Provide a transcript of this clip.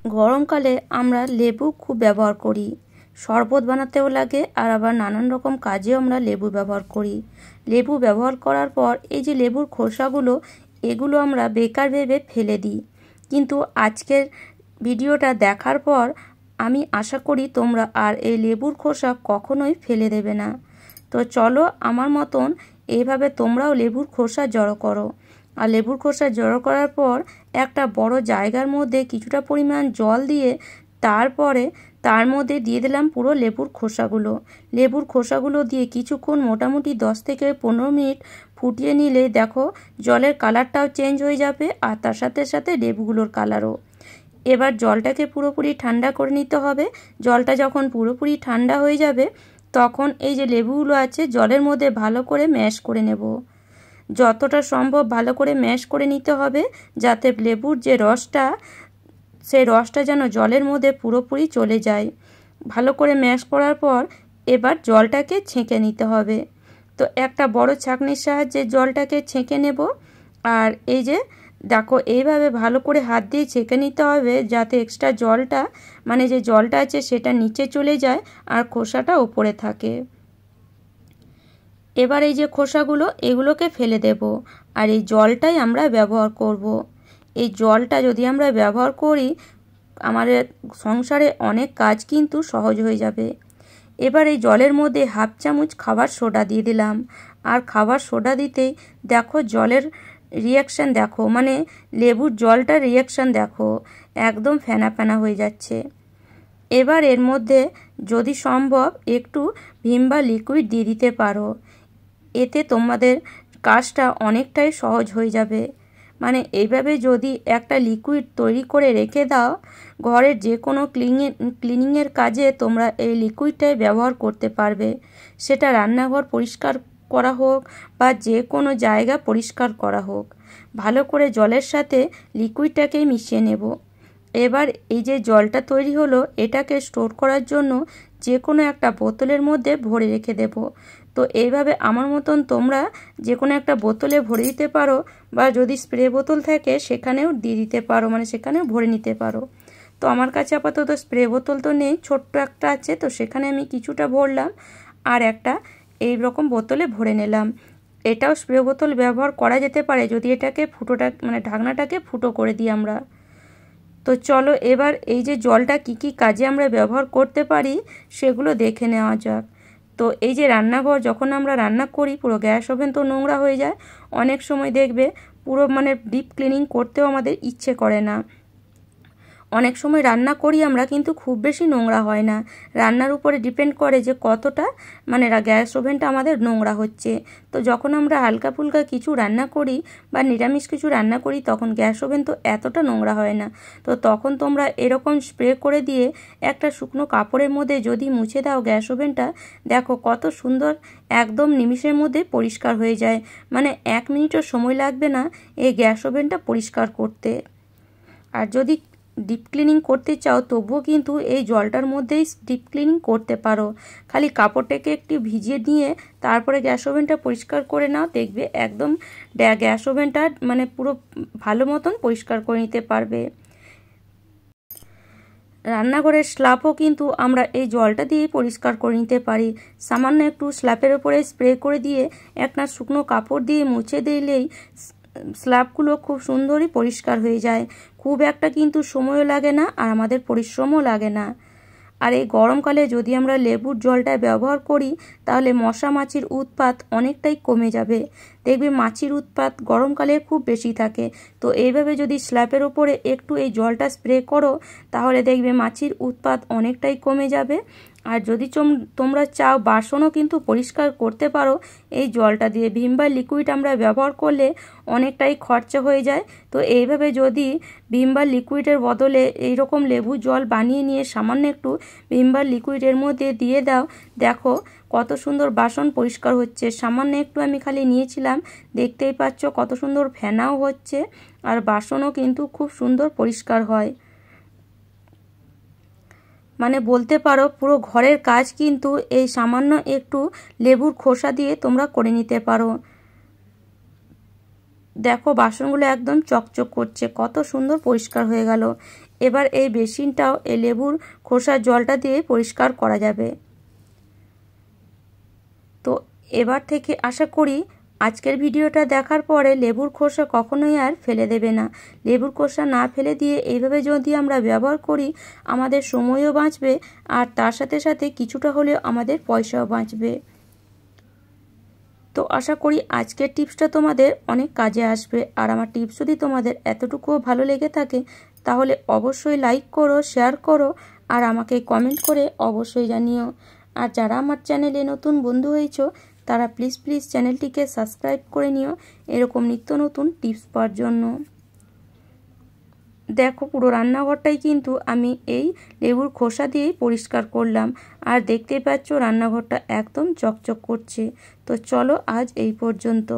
গরমকালে আমরা লেবু খুব ব্যবহার করি, শরবত বানাতেও লাগে আর আবার নানান রকম কাজেও আমরা লেবু ব্যবহার করি। লেবু ব্যবহার করার পর এই যে লেবুর খোসাগুলো, এগুলো আমরা বেকার ভেবে ফেলে দিই, কিন্তু আজকের ভিডিওটা দেখার পর আমি আশা করি তোমরা আর এই লেবুর খোসা কখনোই ফেলে দেবে না। তো চলো আমার মতন এইভাবে তোমরাও লেবুর খোসা জড়ো করো। আর লেবুর খোসা জড়ো করার পর একটা বড় জায়গার মধ্যে কিছুটা পরিমাণ জল দিয়ে তারপরে তার মধ্যে দিয়ে দিলাম পুরো লেবুর খোসাগুলো। লেবুর খোসাগুলো দিয়ে কিছুক্ষণ মোটামুটি 10 থেকে 15 মিনিট ফুটিয়ে নিলে দেখো জলের কালারটাও চেঞ্জ হয়ে যাবে আর তার সাথে সাথে লেবুগুলোর কালারও। এবার জলটাকে পুরোপুরি ঠান্ডা করে নিতে হবে। জলটা যখন পুরোপুরি ঠান্ডা হয়ে যাবে তখন এই যে লেবুগুলো আছে জলের মধ্যে ভালো করে ম্যাশ করে নেব। যতটা সম্ভব ভালো করে ম্যাশ করে নিতে হবে যাতে লেবুর যে রসটা, সেই রসটা যেন জলের মধ্যে পুরোপুরি চলে যায়। ভালো করে ম্যাশ করার পর এবার জলটাকে ছেঁকে নিতে হবে। তো একটা বড় ছাঁকনির সাহায্যে জলটাকে ছেঁকে নেব। আর এই যে দেখো এইভাবে ভালো করে হাত দিয়ে ছেঁকে নিতে হবে যাতে এক্সট্রা জলটা, মানে যে জলটা আছে সেটা নিচে চলে যায় আর খোসাটা উপরে থাকে। এবার এই যে খোসাগুলো এগুলোকে ফেলে দেব আর এই জলটাই আমরা ব্যবহার করব। এই জলটা যদি আমরা ব্যবহার করি আমাদের সংসারে অনেক কাজ কিন্তু সহজ হয়ে যাবে। এবার এই জলের মধ্যে হাফ চামচ খাবার সোডা দিয়ে দিলাম। আর খাবার সোডা দিতেই দেখো জলের রিয়াকশান দেখো, মানে লেবুর জলটার রিয়াকশান দেখো, একদম ফেনা ফেনা হয়ে যাচ্ছে। এবার এর মধ্যে যদি সম্ভব একটু ভিম বা লিকুইড দিয়ে দিতে পারো, এতে তোমাদের কাজটা অনেকটাই সহজ হয়ে যাবে। মানে এইভাবে যদি একটা লিকুইড তৈরি করে রেখে দাও, ঘরের যে কোনো ক্লিনিংয়ের কাজে তোমরা এই লিকুইডটাই ব্যবহার করতে পারবে। সেটা রান্নাঘর পরিষ্কার করা হোক বা যে কোনো জায়গা পরিষ্কার করা হোক, ভালো করে জলের সাথে লিকুইডটাকেই মিশিয়ে নেব। এবার এই যে জলটা তৈরি হলো এটাকে স্টোর করার জন্য যে কোনো একটা বোতলের মধ্যে ভরে রেখে দেব। তো এইভাবে আমার মতন তোমরা যে কোনো একটা বোতলে ভরে দিতে পারো বা যদি স্প্রে বোতল থাকে সেখানেও দিয়ে দিতে পারো, মানে সেখানেও ভরে নিতে পারো। তো আমার কাছে আপাতত স্প্রে বোতল তো নেই, ছোট্ট একটা আছে, তো সেখানে আমি কিছুটা ভরলাম আর একটা এই রকম বোতলে ভরে নিলাম। এটাও স্প্রে বোতল ব্যবহার করা যেতে পারে যদি এটাকে ফুটোটা, মানে ঢাকনাটাকে ফুটো করে দিই আমরা। তো চলো এবার এই যে জলটা কি কি কাজে আমরা ব্যবহার করতে পারি সেগুলো দেখে নেওয়া যাক। তো এই যে রান্নাঘর যখন আমরা রান্না করি পুরো গ্যাস ওভেন তো নোংরা হয়ে যায়, অনেক সময় দেখবে পুরো মানে ডিপ ক্লিনিং করতেও আমাদের ইচ্ছে করে না। অনেক সময় রান্না করি আমরা কিন্তু খুব বেশি নোংরা হয় না, রান্নার উপরে ডিপেন্ড করে যে কতটা মানে গ্যাস ওভেনটা আমাদের নোংরা হচ্ছে। তো যখন আমরা হালকা ফুলকা কিছু রান্না করি বা নিরামিষ কিছু রান্না করি তখন গ্যাস ওভেন তো এতটা নোংরা হয় না। তো তখন তোমরা এরকম স্প্রে করে দিয়ে একটা শুকনো কাপড়ের মধ্যে যদি মুছে দাও গ্যাস ওভেনটা, দেখো কত সুন্দর একদম নিমিষের মধ্যে পরিষ্কার হয়ে যায়। মানে 1 মিনিটও সময় লাগবে না এই গ্যাস ওভেনটা পরিষ্কার করতে। আর যদি ডিপ ক্লিনিং করতে চাও তবুও কিন্তু এই জলটার মধ্যেই ডিপ ক্লিনিং করতে পারো। খালি কাপড়টাকে একটু ভিজিয়ে দিয়ে তারপরে গ্যাস ওভেনটা পরিষ্কার করে নাও, দেখবে একদম গ্যাস ওভেনটা মানে পুরো ভালো মতন পরিষ্কার করে নিতে পারবে। রান্নাঘরের স্ল্যাবও কিন্তু আমরা এই জলটা দিয়ে পরিষ্কার করে নিতে পারি। সামান্য একটু স্ল্যাবের উপরে স্প্রে করে দিয়ে একটা শুকনো কাপড় দিয়ে মুছে দিলেই স্ল্যাবগুলো খুব সুন্দরই পরিষ্কার হয়ে যায়। খুব একটা কিন্তু সময়ও লাগে না আর আমাদের পরিশ্রমও লাগে না। আর এই গরমকালে যদি আমরা লেবুর জলটা ব্যবহার করি তাহলে মশা মাছির উৎপাত অনেকটাই কমে যাবে। দেখবে মাছির উৎপাত গরমকালে খুব বেশি থাকে। তো এইভাবে যদি স্ল্যাবের ওপরে একটু এই জলটা স্প্রে করো তাহলে দেখবে মাছির উৎপাত অনেকটাই কমে যাবে। আর যদি তোমরা চাও বাসনও কিন্তু পরিষ্কার করতে পারো এই জলটা দিয়ে। ভিম বার লিকুইড আমরা ব্যবহার করলে অনেকটাই খরচা হয়ে যায়। তো এইভাবে যদি ভিম বার লিকুইডের বদলে এইরকম লেবু জল বানিয়ে নিয়ে সামান্য একটু ভিম বার লিকুইডের মধ্যে দিয়ে দাও, দেখো কত সুন্দর বাসন পরিষ্কার হচ্ছে। সামান্য একটু আমি খালি নিয়েছিলাম, দেখতেই পাচ্ছ কত সুন্দর ফেনাও হচ্ছে আর বাসনও কিন্তু খুব সুন্দর পরিষ্কার হয়। মানে বলতে পারো পুরো ঘরের কাজ কিন্তু এই সামান্য একটু লেবুর খোসা দিয়ে তোমরা করে নিতে পারো। দেখো বাসনগুলো একদম চকচক করছে, কত সুন্দর পরিষ্কার হয়ে গেল। এবার এই বেসিনটাও এই লেবুর খোসার জলটা দিয়ে পরিষ্কার করা যাবে। তো এবার থেকে আশা করি আজকের ভিডিওটা দেখার পরে লেবুর খোসা কখনোই আর ফেলে দেবে না। লেবুর খোসা না ফেলে দিয়ে এইভাবে যদি আমরা ব্যবহার করি আমাদের সময়ও বাঁচবে আর তার সাথে সাথে কিছুটা হলেও আমাদের পয়সাও বাঁচবে। তো আশা করি আজকের টিপসটা তোমাদের অনেক কাজে আসবে। আর আমার টিপস যদি তোমাদের এতটুকুও ভালো লেগে থাকে তাহলে অবশ্যই লাইক করো, শেয়ার করো আর আমাকে কমেন্ট করে অবশ্যই জানিও। আর যারা আমার চ্যানেলে নতুন বন্ধু হয়েছো তারা প্লিজ চ্যানেলটিকে সাবস্ক্রাইব করে নিও এরকম নিত্য নতুন টিপস পাওয়ার জন্য। দেখো পুরো রান্নাঘরটাই কিন্তু আমি এই লেবুর খোসা দিয়েই পরিষ্কার করলাম। আর দেখতেই পাচ্ছ রান্নাঘরটা একদম চকচক করছে। তো চলো আজ এই পর্যন্ত।